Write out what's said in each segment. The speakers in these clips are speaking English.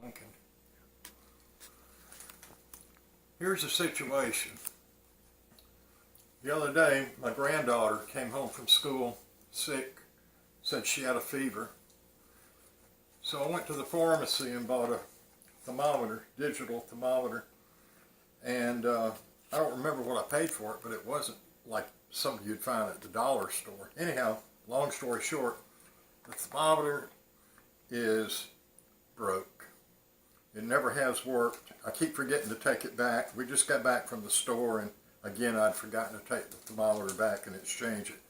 Lincoln. Here's the situation. The other day, my granddaughter came home from school sick, said she had a fever. So I went to the pharmacy and bought a thermometer, digital thermometer, and I don't remember what I paid for it, but it wasn't like something you'd find at the dollar store. Anyhow, long story short, the thermometer is broke. It never has worked. I keep forgetting to take it back. We just got back from the store, and again, I'd forgotten to take the thermometer back and exchange it.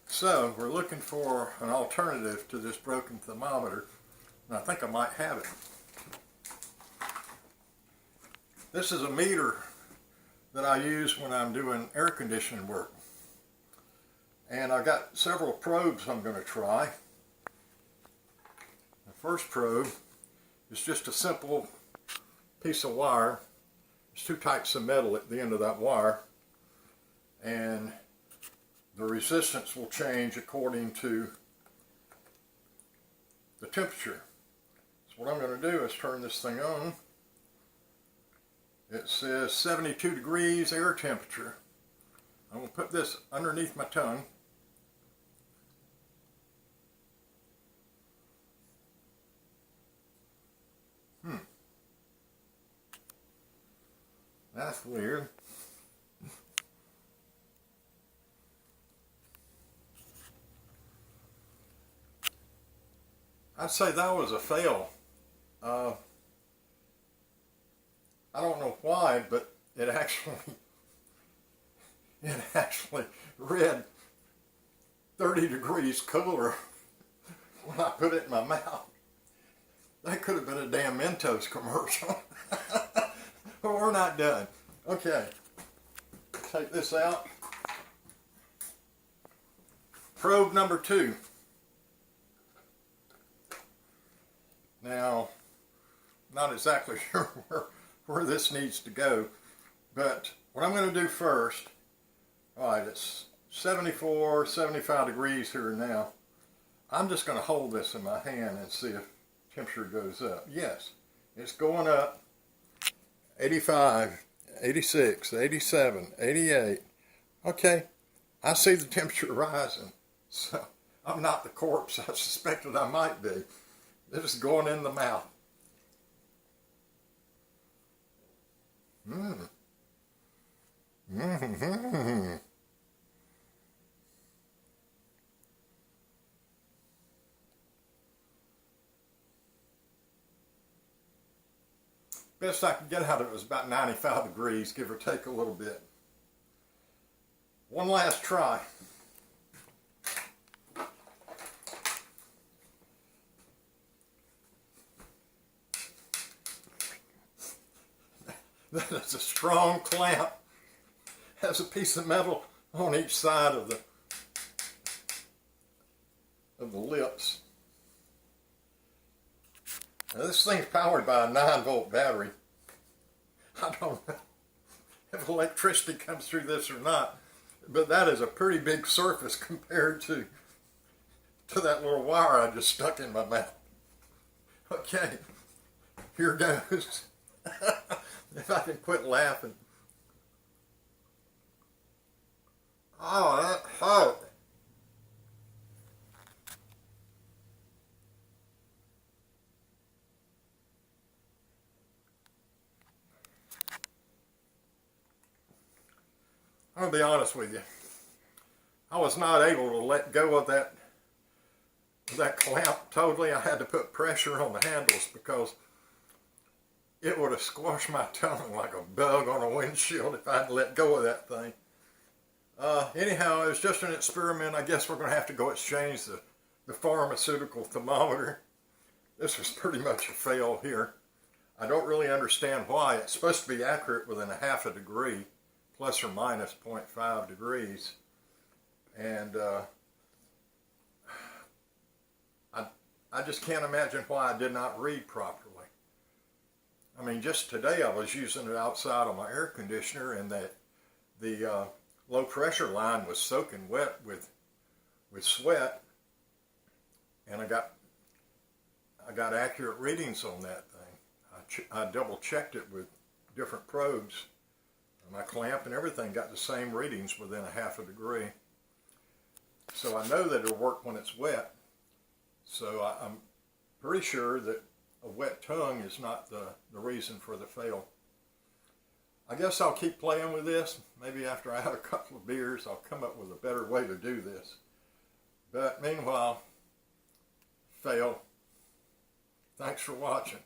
So we're looking for an alternative to this broken thermometer, and I think I might have it. This is a meter that I use when I'm doing air conditioning work. And I've got several probes I'm going to try. The first probe is just a simple piece of wire. There's two types of metal at the end of that wire, and the resistance will change according to the temperature. So what I'm going to do is turn this thing on. It says 72 degrees air temperature. I'm going to put this underneath my tongue. That's weird. I'd say that was a fail. I don't know why, but it actually read 30 degrees cooler when I put it in my mouth. That could have been a damn Mentos commercial. But we're not done. Okay, take this out. Probe number 2. Now, not exactly sure where this needs to go, but what I'm going to do first, alright, it's 74, 75 degrees here now. I'm just going to hold this in my hand and see if temperature goes up. Yes, it's going up. 85, 86, 87, 88. Okay, I see the temperature rising. So I'm not the corpse I suspected I might be. This is going in the mouth. Best I could get out of it was about 95 degrees, give or take a little bit. One last try. That is a strong clamp. Has a piece of metal on each side of the lips. Now this thing's powered by a 9-volt battery. I don't know if electricity comes through this or not, but that is a pretty big surface compared to that little wire I just stuck in my mouth. Okay, here goes. If I can quit laughing. Oh, that hurt. I'm going to be honest with you. I was not able to let go of that clamp totally. I had to put pressure on the handles because it would have squashed my tongue like a bug on a windshield if I hadn't let go of that thing. Anyhow, it was just an experiment. I guess we're going to have to go exchange the pharmaceutical thermometer. This was pretty much a fail here. I don't really understand why. It's supposed to be accurate within a half a degree, plus or minus 0.5 degrees. And I just can't imagine why I did not read properly. I mean, just today I was using it outside on my air conditioner, and the low pressure line was soaking wet with sweat, and I got accurate readings on that thing. I double checked it with different probes. My clamp and everything got the same readings within a half a degree. So I know that it'll work when it's wet. So I'm pretty sure that a wet tongue is not the reason for the fail. I guess I'll keep playing with this. Maybe after I have a couple of beers, I'll come up with a better way to do this. But meanwhile, fail. Thanks for watching.